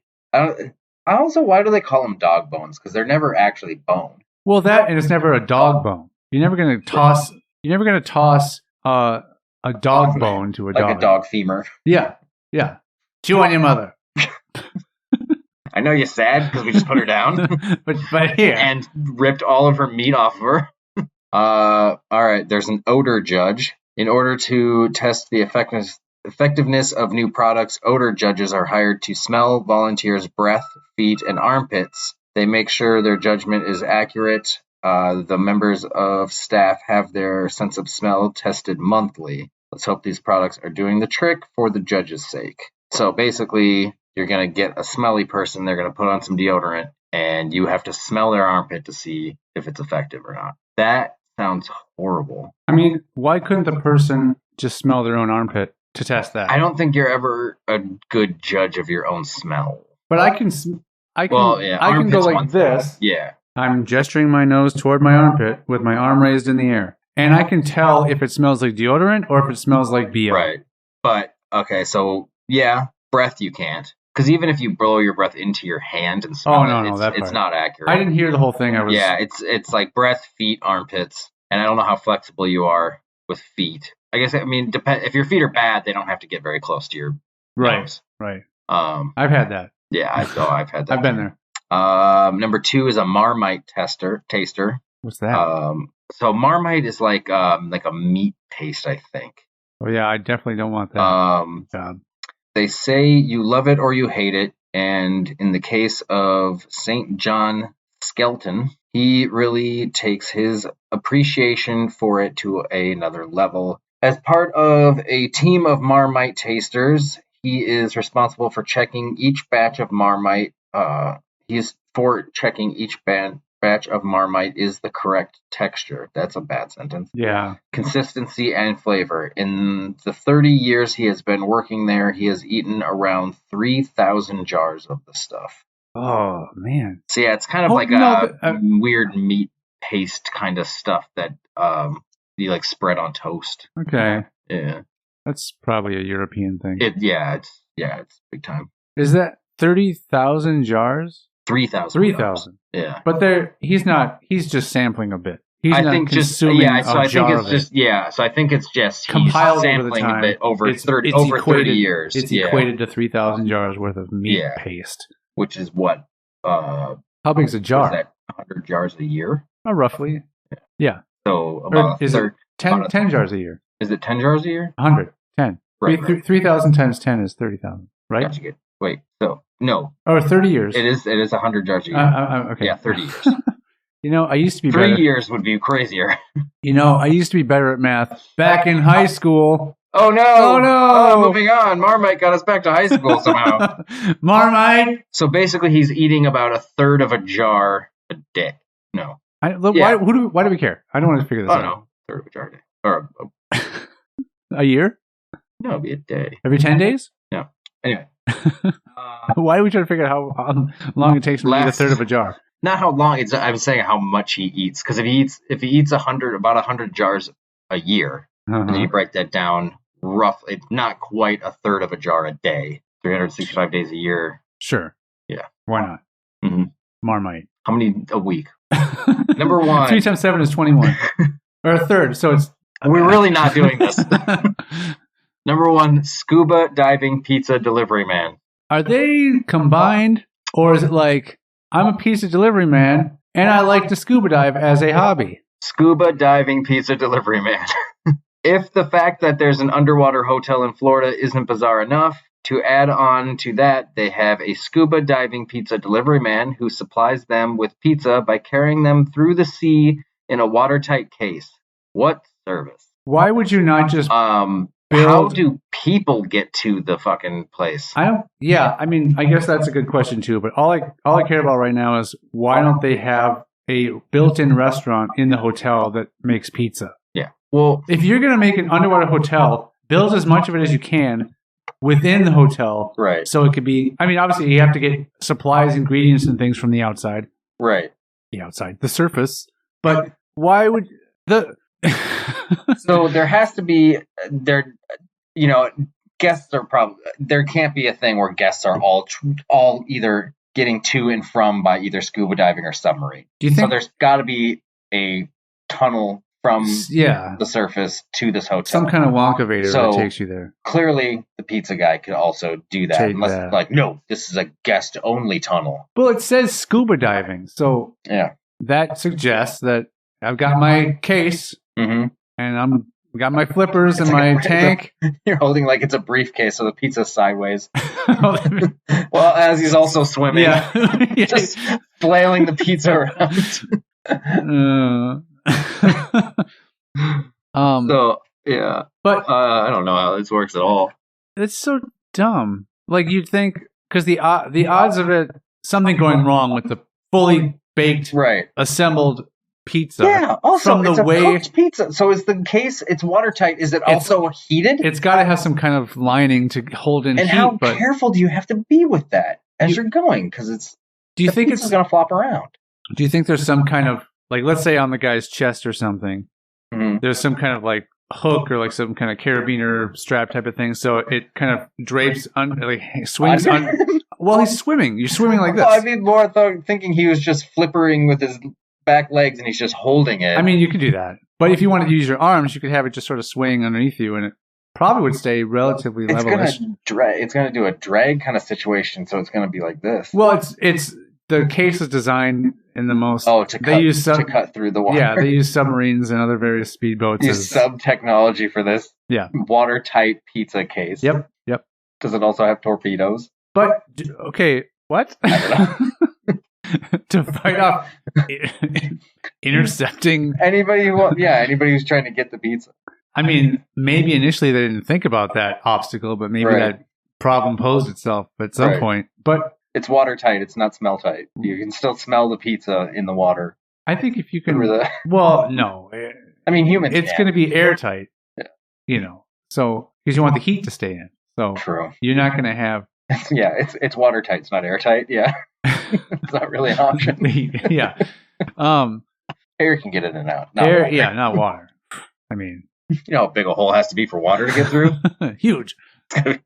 Also, why do they call them dog bones? Because they're never actually bone. Well, that and it's never a dog bone. You're never gonna toss a dog bone to a dog. Like a dog femur. Yeah. Chew on your mother. I know you're sad because we just put her down. but here. And ripped all of her meat off of her. All right, there's an odor judge. In order to test the effectiveness of new products, odor judges are hired to smell volunteers' breath, feet, and armpits. They make sure their judgment is accurate. The members of staff have their sense of smell tested monthly. Let's hope these products are doing the trick for the judge's sake. So basically, you're going to get a smelly person, they're going to put on some deodorant, and you have to smell their armpit to see if it's effective or not. That sounds horrible. I mean, why couldn't the person just smell their own armpit to test that? I don't think you're ever a good judge of your own smell. But I can, Well, yeah, I can go armpit's like one thing. this. Yeah. I'm gesturing my nose toward my armpit with my arm raised in the air. And I can tell if it smells like deodorant or if it smells like BO. Right. But, okay, so, yeah, breath you can't. Because even if you blow your breath into your hand and smell it's not accurate. I didn't hear the whole thing. Yeah, it's like breath, feet, armpits. And I don't know how flexible you are with feet. I guess, if your feet are bad, they don't have to get very close to your nose. Right. I've had that. Yeah, I've had that. I've been there. Number 2 is a Marmite taster. What's that? So Marmite is like a meat paste, I think. Oh yeah, I definitely don't want that. They say you love it or you hate it, and in the case of St. John Skelton, he really takes his appreciation for it to another level. As part of a team of Marmite tasters, he is responsible for checking each batch of Marmite. Batch of Marmite is the correct texture. That's a bad sentence. Yeah. Consistency and flavor. In the 30 years he has been working there, he has eaten around 3,000 jars of the stuff. Oh, man. So yeah, it's kind of weird meat paste kind of stuff that you like spread on toast. Okay. Yeah. That's probably a European thing. It's big time. Is that 30,000 jars? 3,000. 3,000. Yeah. But he's just sampling a bit. He's I not think consuming so I think it's just compiled he's over the sampling time. a bit over It's 30 years. It's equated to 3,000 jars worth of meat paste. Which is what? How big's a jar? Is that 100 jars a year? Roughly. Yeah. So about is it 10 jars a year? Is it 10 jars a year? 100. 10. Right. 3,000 times 10 is 30,000, right? Gotcha. Good. Wait, so no. Or 30 years. It is 100 jars a year. Okay. Yeah, 30 years. I used to be 3 better. years would be crazier. I used to be better at math back in high school. Oh no! Oh no! Moving on. Marmite got us back to high school somehow. Marmite. So basically, he's eating about a third of a jar a day. No. Why do we care? I don't want to figure this out. Oh no, third of a jar a day or a year? No, it'd be a day. Every 10 days? No. Anyway. Why are we trying to figure out how long it takes to eat a third of a jar? Not how long. I'm saying how much he eats. Because if he eats about 100 jars a year, and you break that down roughly, not quite a third of a jar a day. 365 days a year. Sure. Yeah. Why not? Mm-hmm. Marmite. How many a week? Number 1. 3 times 7 is 21. Or a third. So it's. We're really not doing this. Number 1, scuba diving pizza delivery man. Are they combined, or is it like I'm a pizza delivery man and I like to scuba dive as a hobby? Scuba diving pizza delivery man. If the fact that there's an underwater hotel in Florida isn't bizarre enough, to add on to that, they have a scuba diving pizza delivery man who supplies them with pizza by carrying them through the sea in a watertight case. What service? Why would you not just How do people get to the fucking place? I guess that's a good question too, but all I care about right now is why don't they have a built-in restaurant in the hotel that makes pizza? Yeah. Well, if you're going to make an underwater hotel, build as much of it as you can within the hotel. Right. So it could be, obviously you have to get supplies, ingredients, and things from the outside. Right. The surface. But why would So there has to be guests are probably, there can't be a thing where guests are all either getting to and from by either scuba diving or submarine. Do you think? So there's got to be a tunnel from the surface to this hotel. Some kind of Wonkavator that takes you there. Clearly, the pizza guy could also do that. Unless, no, this is a guest-only tunnel. Well, it says scuba diving. So that suggests that I've got my case, and I'm got my flippers and my tank. You're holding like it's a briefcase, so the pizza's sideways. Well, as he's also swimming, just flailing the pizza around. But I don't know how this works at all. It's so dumb. Like you'd think, because the odds of it, something going wrong with the fully baked, assembled pizza. Yeah. Also, from it's the a cooked pizza. So is the case? It's watertight. Is it also heated? It's got to have some kind of lining to hold in heat. And how careful do you have to be with that as you're going? Because it's Do you think it's going to flop around? Do you think there's some kind of, like, let's say on the guy's chest or something, there's some kind of like hook or like some kind of carabiner strap type of thing, so it kind of drapes, swings on. Well, he's swimming. You're swimming like this. Well, I'd be more thinking he was just flippering with his back legs and he's just holding it. I mean, you could do that. But if you wanted to use your arms, you could have it just sort of swaying underneath you, and it probably would stay relatively level-ish. It's going to do a drag kind of situation, so it's going to be like this. Well, it's the case is designed in the most. To cut through the water. Yeah, they use submarines and other various speedboats. Use sub technology for this. Yeah, watertight pizza case. Yep. Does it also have torpedoes? But okay, what? I don't know. To fight off intercepting anybody who's trying to get the pizza. I mean, maybe initially they didn't think about that obstacle, but maybe that problem posed itself at some point. But it's watertight. It's not smell tight. You can still smell the pizza in the water. I think if you can, well, no. I mean, humans. It's going to be airtight. Yeah. So because you want the heat to stay in. So true. You're not going to have. Yeah, it's watertight. It's not airtight. Yeah. It's not really an option. Yeah. Air can get in and out. Air, not water. I mean, you know how big a hole has to be for water to get through? Huge.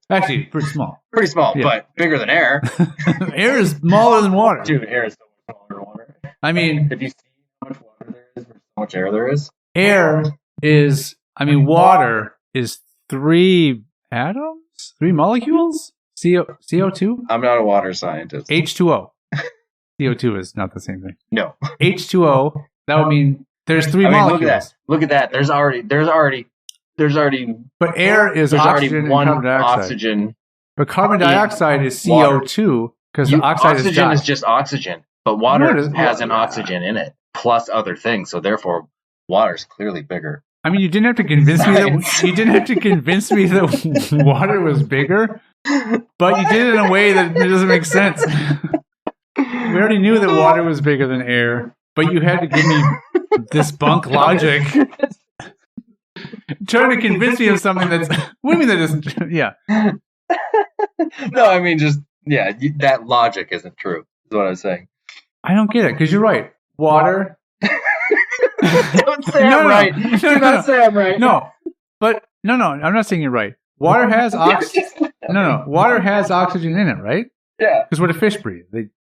Actually, pretty small. Pretty small, but bigger than air. Air is smaller than water. Dude, air is so much smaller than water. I mean, if you see how much water there is versus how much air there is, water is 3 atoms, 3 molecules. CO2? I'm not a water scientist. H2O. CO2 is not the same thing. No. H2O, that would mean there's 3 molecules. Look at that. There's already But air is oxygen and carbon dioxide. Oxygen. But carbon dioxide is CO2 because the oxygen is just oxygen, but water has an oxygen in it plus other things, so therefore water's clearly bigger. I mean, you didn't have to convince me that water was bigger, but you did it in a way that it doesn't make sense. We already knew that water was bigger than air, but you had to give me this bunk logic. Trying to convince me of something that's. What do you mean that isn't? Yeah. No, I mean that logic isn't true. Is what I was saying. I don't get it because you're right. Water. Don't say I'm right. Do not say I'm right. No, but no. I'm not saying you're right. Water has oxygen. Water has oxygen in it, right? Yeah. Because what do fish breathe?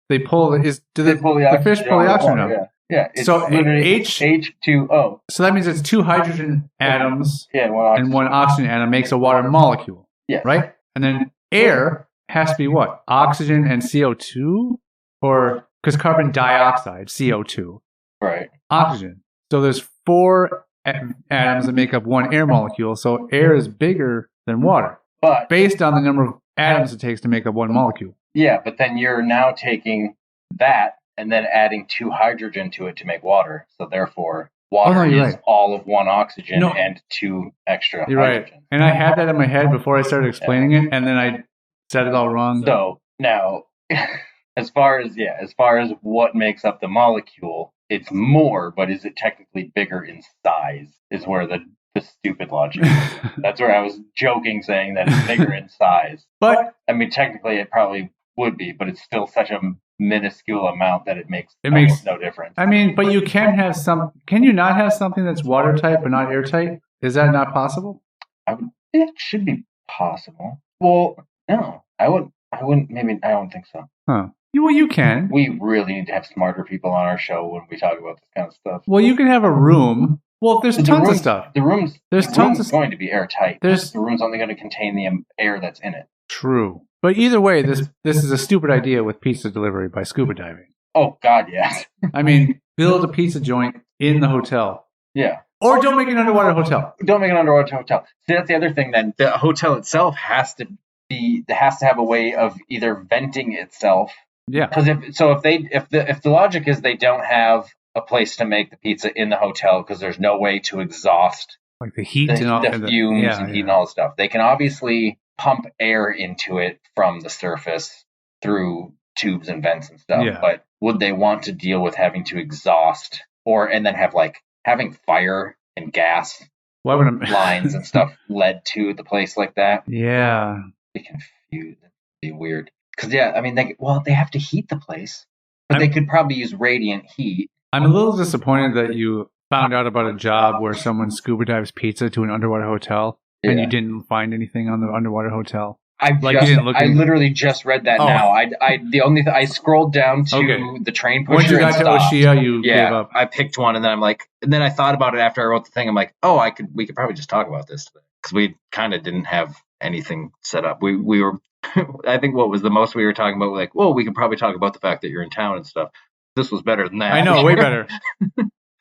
They pull. The fish pull the oxygen out. Yeah. So H2O. So that means it's 2 hydrogen atoms and one oxygen atom makes a water molecule. Yeah. Right. And then air has to be what? Oxygen and CO2, or because carbon dioxide, CO2. Right. Oxygen. So there's 4 atoms that make up one air molecule. So air is bigger than water, but based on the number of atoms it takes to make up one molecule. Yeah, but then you're now taking that and then adding 2 hydrogen to it to make water. So therefore, water is all of 1 oxygen and 2 extra hydrogen. Right. And I had that in my head before I started explaining it, and then I said it all wrong. So now, as far as what makes up the molecule, it's more, but is it technically bigger in size? Is where the stupid logic is. That's where I was joking, saying that it's bigger in size. But I mean, technically, it probably would be, but it's still such a minuscule amount that it makes no difference. I mean, but you can have some. Can you not have something that's watertight but not airtight? Is that not possible? It should be possible. Well, no, I wouldn't. Maybe I don't think so. Huh. Well, you can. We really need to have smarter people on our show when we talk about this kind of stuff. Well, you can have a room. Well, there's tons of stuff. The room's going to be airtight. The room's only going to contain the air that's in it. True. But either way, this is a stupid idea with pizza delivery by scuba diving. Oh, God, yes. I mean, build a pizza joint in the hotel. Yeah. Or don't make an underwater hotel. Don't make an underwater hotel. See, that's the other thing then. The hotel itself has to have a way of either venting itself. Yeah. Because if the logic is they don't have a place to make the pizza in the hotel because there's no way to exhaust like the heat and all the fumes and heat and all the stuff. They can obviously pump air into it from the surface through tubes and vents and stuff. Yeah. But would they want to deal with having to exhaust and then have having fire and gas lines and stuff led to the place like that? Yeah. Be confused. It'd be weird. Because, I mean, they have to heat the place. But they could probably use radiant heat. I'm a little disappointed that you found out about a job where someone scuba dives pizza to an underwater hotel and you didn't find anything on the underwater hotel. I literally just read that now. I scrolled down to the train pusher. Once you got to Oshia, you gave up. I picked one, and then I'm like, and then I thought about it after I wrote the thing. I'm like, oh, we could probably just talk about this because we kind of didn't have anything set up. We were, I think what was the most we were talking about, like, well, we could probably talk about the fact that you're in town and stuff. This was better than that. I know, way better.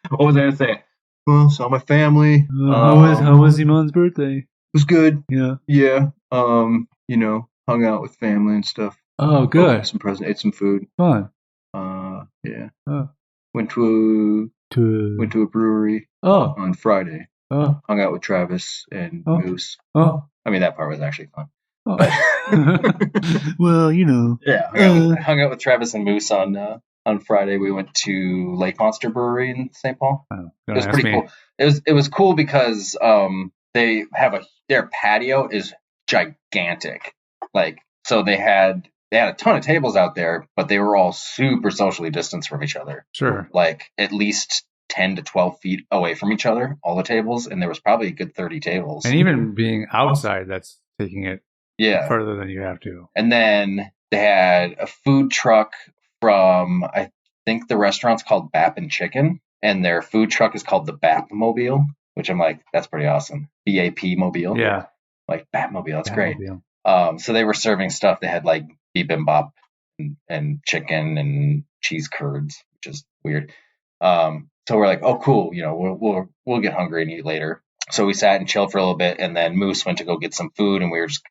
What was I gonna say? Well, saw my family. How was Iman's birthday? It was good. Yeah. Yeah. You know, hung out with family and stuff. Oh, good. Ate some food. Fun. Yeah. Oh. Went to a brewery. Oh. On Friday. Oh. Hung out with Travis and Moose. Oh. I mean, that part was actually fun. Oh. Well, you know. Yeah. Hung out with Travis and Moose on Friday. We went to Lake Monster Brewery in St. Paul. Oh, it was pretty cool. It was cool because they have their patio is gigantic. Like, so they had a ton of tables out there, but they were all super socially distanced from each other. Sure. Like at least 10 to 12 feet away from each other, all the tables, and there was probably a good 30 tables. And even being outside, that's taking it further than you have to. And then they had a food truck from, I think the restaurant's called Bap and Chicken, and their food truck is called the Bap-mobile, which I'm like, that's pretty awesome. BAP-mobile. Yeah. Like Batmobile, that's great. Batmobile. So they were serving stuff. They had like bibimbap and chicken and cheese curds, which is weird. So we're like, oh, cool. You know, we'll get hungry and eat later. So we sat and chilled for a little bit, and then Moose went to go get some food, and we were just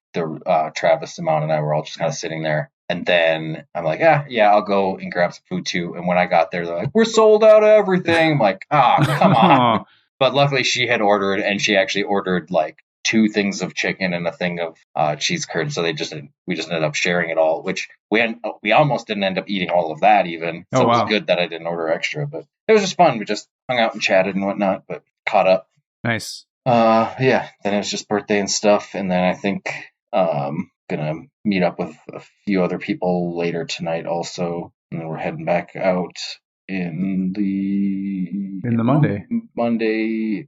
Travis, Simone, and I were all just kind of sitting there. And then I'm like, yeah, I'll go and grab some food too. And when I got there, they're like, we're sold out of everything. I'm like, come on. But luckily she had ordered, and she actually ordered like 2 things of chicken and a thing of cheese curd. So we just ended up sharing it all, which we almost didn't end up eating all of that even. So it was good that I didn't order extra, but it was just fun. We just hung out and chatted and whatnot, but caught up. Nice. Then it was just birthday and stuff. And then I think, gonna meet up with a few other people later tonight also. And then we're heading back out in the Monday,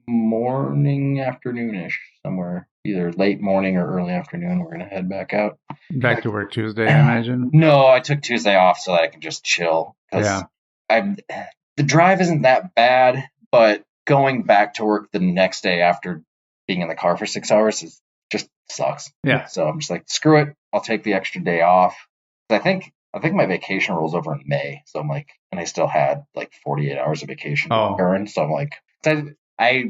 morning, afternoonish, somewhere, either late morning or early afternoon. We're gonna head back out. Back to work Tuesday, I imagine. No, I took Tuesday off so that I can just chill. Yeah. The drive isn't that bad, but going back to work the next day after being in the car for 6 hours just sucks. Yeah. So I'm just like, screw it. I'll take the extra day off. I think my vacation rolls over in May. So I'm like, and I still had like 48 hours of vacation to burn. So I'm like, I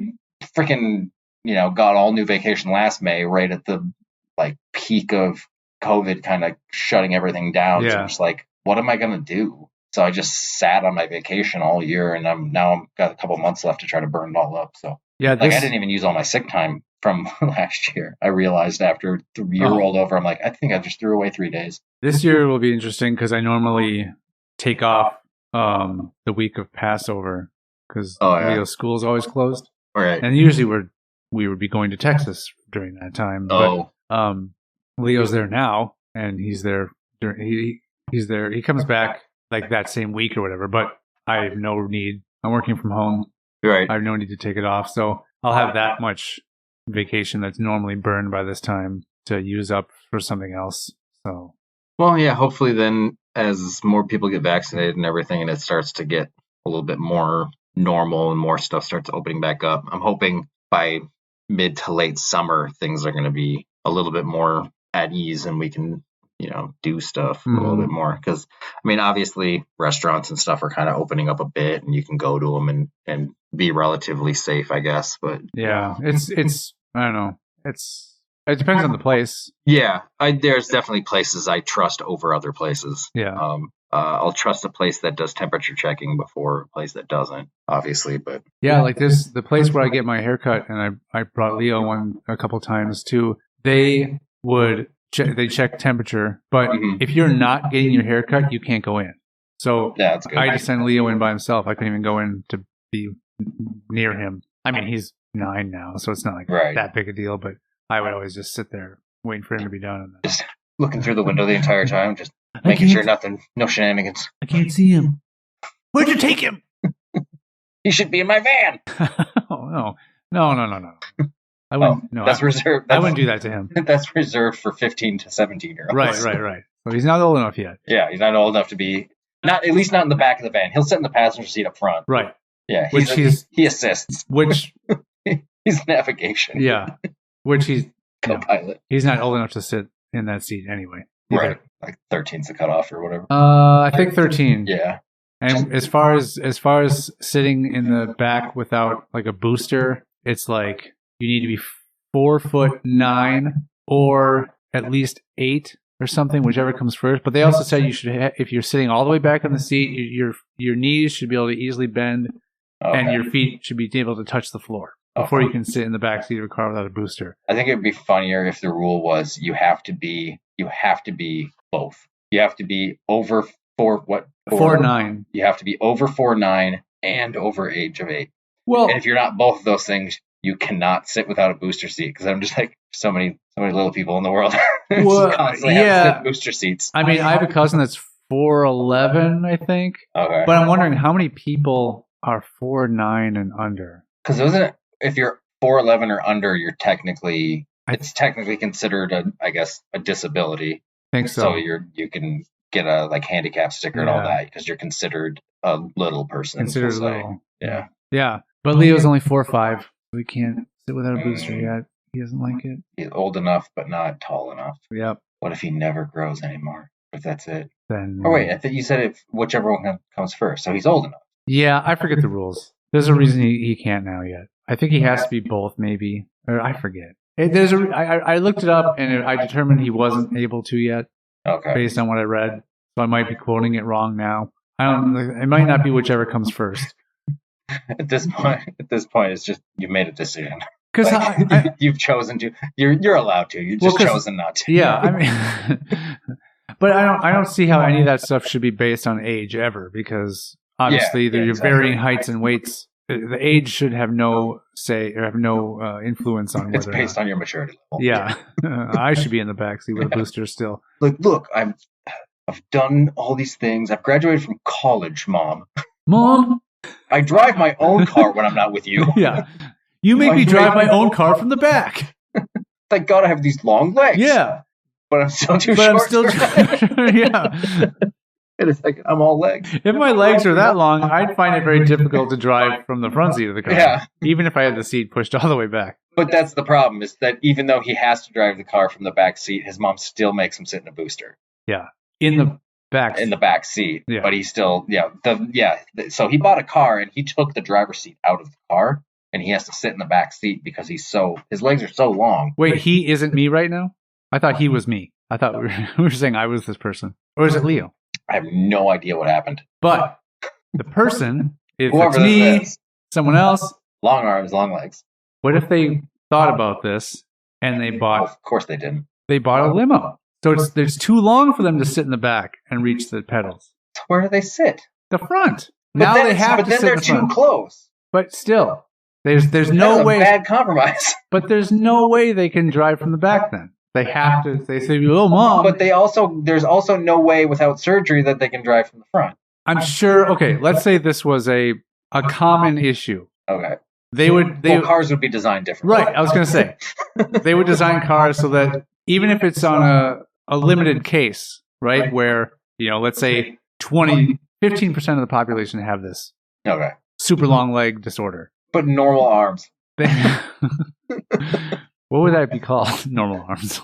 freaking, got all new vacation last May, right at the like peak of COVID kind of shutting everything down. Yeah. So I'm just like, what am I going to do? So I just sat on my vacation all year, and I'm got a couple months left to try to burn it all up. So I didn't even use all my sick time from last year. I realized after the year rolled over, I'm like, I think I just threw away 3 days. This year will be interesting because I normally take off the week of Passover because Leo's school is always closed. All right. And usually we would be going to Texas during that time. Oh. But Leo's there now, and he's there. He's there. He comes back like that same week or whatever, but I have no need. I'm working from home. Right. I have no need to take it off. So I'll have that much vacation that's normally burned by this time to use up for something else. So, well, yeah, hopefully then as more people get vaccinated and everything, and it starts to get a little bit more normal and more stuff starts opening back up, I'm hoping by mid to late summer, things are going to be a little bit more at ease and we can, do stuff a little bit more. Because, I mean, obviously restaurants and stuff are kind of opening up a bit and you can go to them and be relatively safe, I guess. But yeah, it's I don't know. It depends on the place. Yeah, there's definitely places I trust over other places. Yeah. I'll trust a place that does temperature checking before a place that doesn't, obviously. But yeah, like the place where I get my haircut, and I brought Leo one a couple times too. They would check temperature, but if you're not getting your haircut, you can't go in. So yeah, that's good. I had to send Leo in by himself. I couldn't even go in to be near him. I mean, he's 9 now, so it's not like that big a deal. But I would always just sit there waiting for him to be done. Just looking through the window the entire time, just Making sure no shenanigans. I can't see him. Where'd you take him? He should be in my van. Oh, no. I wouldn't. No, that's reserved. I wouldn't do that to him. That's reserved for 15 to 17-year-olds. Right. So he's not old enough yet. Yeah, he's not old enough to be. At least not in the back of the van. He'll sit in the passenger seat up front. Right. Yeah, he assists. Which he's navigation. Yeah. Which he's co-pilot. He's not old enough to sit in that seat anyway. Right. Like 13's the cutoff or whatever. I think 13. Yeah. And as far as sitting in the back without like a booster, it's like you need to be 4'9" or at least 8 or something, whichever comes first. But they also said you should, if you're sitting all the way back on the seat, your knees should be able to easily bend, and your feet should be able to touch the floor before you can sit in the back seat of a car without a booster. I think it would be funnier if the rule was you have to be both. You have to be over 4'9". You have to be over 4'9" and over age of 8. Well, and if you're not both of those things, you cannot sit without a booster seat, because I'm just like, so many little people in the world just constantly have to sit booster seats. I mean, I have a cousin that's 4'11", I think. Okay. But I'm wondering how many people are 4'9" and under. Because if you're 4'11" or under, it's technically considered a disability. I think so. So you can get a like handicap sticker and all that, because you're considered a little person. Considered little. Yeah. Yeah. But Leo's only 4'5". We can't sit without a booster yet. He doesn't like it. He's old enough, but not tall enough. Yep. What if he never grows anymore? If that's it. Then. Oh wait, I think you said if whichever one comes first. So he's old enough. Yeah, I forget the rules. There's a reason he can't now yet. I think he has to be both, maybe, or I forget. I looked it up and I determined he wasn't able to yet. Okay. Based on what I read, so I might be quoting it wrong now. It might not be whichever comes first. At this point, it's just you made a decision. Because you've chosen to. You're allowed to. You've just chosen not to. Yeah, I mean, but I don't see how any of that stuff should be based on age ever, because obviously there's varying heights and weights. The age should have no say or have no influence on whether it's based on your maturity level. Yeah, I should be in the backseat with a booster still. Like, look, I've done all these things. I've graduated from college, Mom. Mom, I drive my own car when I'm not with you. Yeah, you make me drive my own car from the back. Thank God I have these long legs. Yeah, but I'm still too short. Yeah. Wait a second, I'm all legs. If my legs are that long, I'd find it very difficult to drive from the front seat of the car. Yeah. Even if I had the seat pushed all the way back. But that's the problem, is that even though he has to drive the car from the back seat, his mom still makes him sit in a booster. Yeah. In the back seat. Yeah. But he still, so he bought a car and he took the driver's seat out of the car and he has to sit in the back seat because his legs are so long. Wait, he isn't me right now? I thought he was me. I thought we were saying I was this person. Or is it Leo? I have no idea what happened. But the person, if Whoever it's me, is. someone else. Long arms, long legs. What if they thought about this and they bought... Of course they didn't. They bought a limo. So there's too long for them to sit in the back and reach the pedals. So where do they sit? The front. But They have to sit then they're in the front. too close. But still, there's no way. Bad compromise. But there's no way they can drive from the back then. They have to. They say, "Oh, Mom." But there's also no way without surgery that they can drive from the front. I'm sure. Okay, let's say this was a common issue. Okay. Cars would be designed differently. Right. I was going to say they would design cars so that even if it's on a limited case, right, where let's say 15% of the population have this super long leg disorder, but normal arms. What would that be called? Normal arms.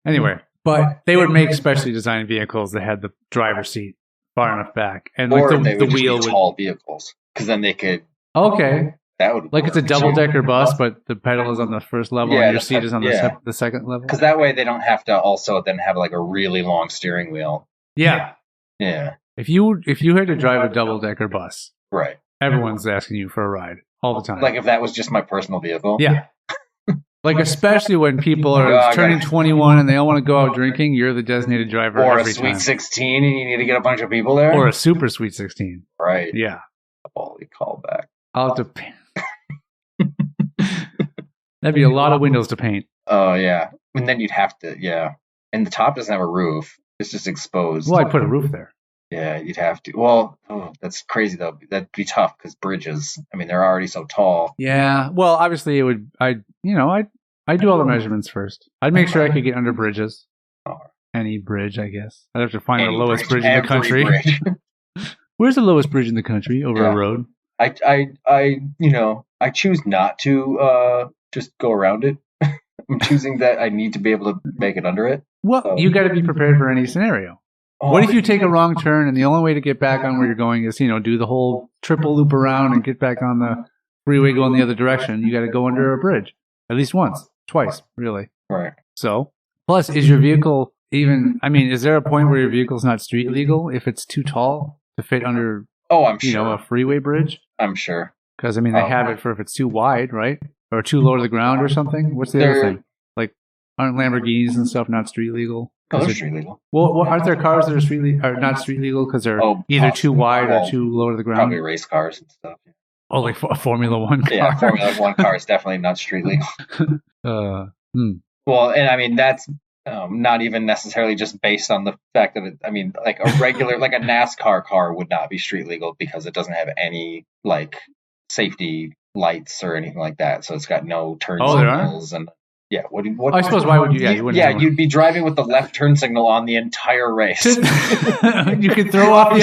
Anyway, but they would make specially designed vehicles that had the driver's seat far enough back, and or like they the would wheel just be would tall vehicles, because then they could. Okay. That would like it's a double-decker bus, but the pedal is on the first level and your seat is on the second level. Because that way they don't have to also then have like a really long steering wheel. Yeah. Yeah. If you had to drive a double-decker bus, right? Everyone's asking you for a ride all the time. Like if that was just my personal vehicle. Yeah. Like especially when people are turning 21 and they all want to go out drinking, you're the designated driver. Or every a sweet time. 16 and you need to get a bunch of people there. Or a super sweet 16. Right. Yeah. Holy callback. I'll have to paint. That'd be a lot of windows to paint. Oh, yeah. And then you'd have to, And the top doesn't have a roof. It's just exposed. Well, I'd put a roof there. Yeah, you'd have to. Well, that's crazy though. That'd be tough because bridges. I mean, they're already so tall. Yeah. Well, obviously it would. I'd do all the measurements first. I'd make sure I could get under bridges. Oh. Any bridge, I guess. I'd have to find the Any lowest bridge in the every country. bridge. Where's the lowest bridge in the country? Over Yeah. a road. I choose not to just go around it. I'm choosing that I need to be able to make it under it. Well, you got to be prepared for any scenario. What if you take a wrong turn and the only way to get back on where you're going is, do the whole triple loop around and get back on the freeway going the other direction? You got to go under a bridge at least once, twice, really. Right. So, plus, is your vehicle even? I mean, is there a point where your vehicle's not street legal if it's too tall to fit under? Oh, I'm sure. A freeway bridge? I'm sure. Because, I mean, they have it for if it's too wide, right? Or too low to the ground or something? What's the other thing? Like, aren't Lamborghinis and stuff not street legal? Oh, they're street legal. Well, aren't there cars that are not street legal because they're either too wide or too low to the ground? Probably race cars and stuff. Oh, like a Formula One car? Yeah, Formula One car is definitely not street legal. Well, and I mean, that's not even necessarily just based on the fact that it, I mean, like a regular, like a NASCAR car would not be street legal because it doesn't have any like safety lights or anything like that. So it's got no turn signals and yeah. What? I suppose why would you? Yeah, you'd be driving with the left turn signal on the entire race. You could throw off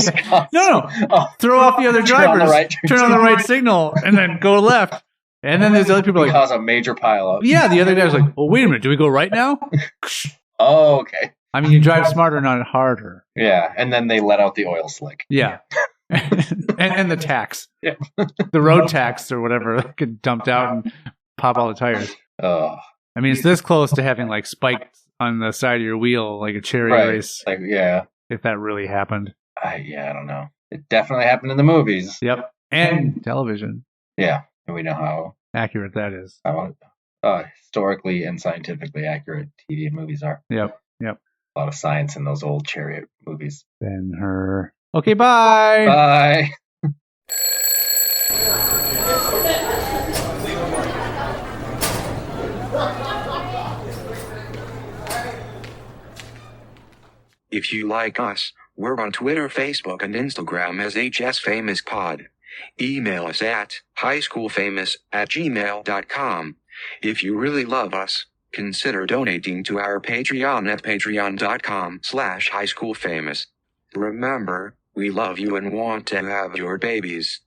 throw off the other drivers, turn on the right signal, and then go left. And then there's other people cause a major pileup. Yeah, the other guy was like, "Well, wait a minute, do we go right now?" Oh, okay. I mean, you drive smarter, not harder. Yeah, and then they let out the oil slick. Yeah. and the tax. Yeah. The road tax or whatever get dumped out and pop all the tires. Oh. I mean, it's this close to having like spikes on the side of your wheel, like a chariot race. Like, yeah. If that really happened. I don't know. It definitely happened in the movies. Yep. And television. Yeah. And we know how accurate that is. How historically and scientifically accurate TV and movies are. Yep. A lot of science in those old chariot movies. Ben-Hur. Okay, bye. Bye. If you like us, we're on Twitter, Facebook, and Instagram as HSFamousPod. Email us at highschoolfamous@gmail.com. If you really love us, consider donating to our Patreon at patreon.com/highschoolfamous. Remember, we love you and want to have your babies.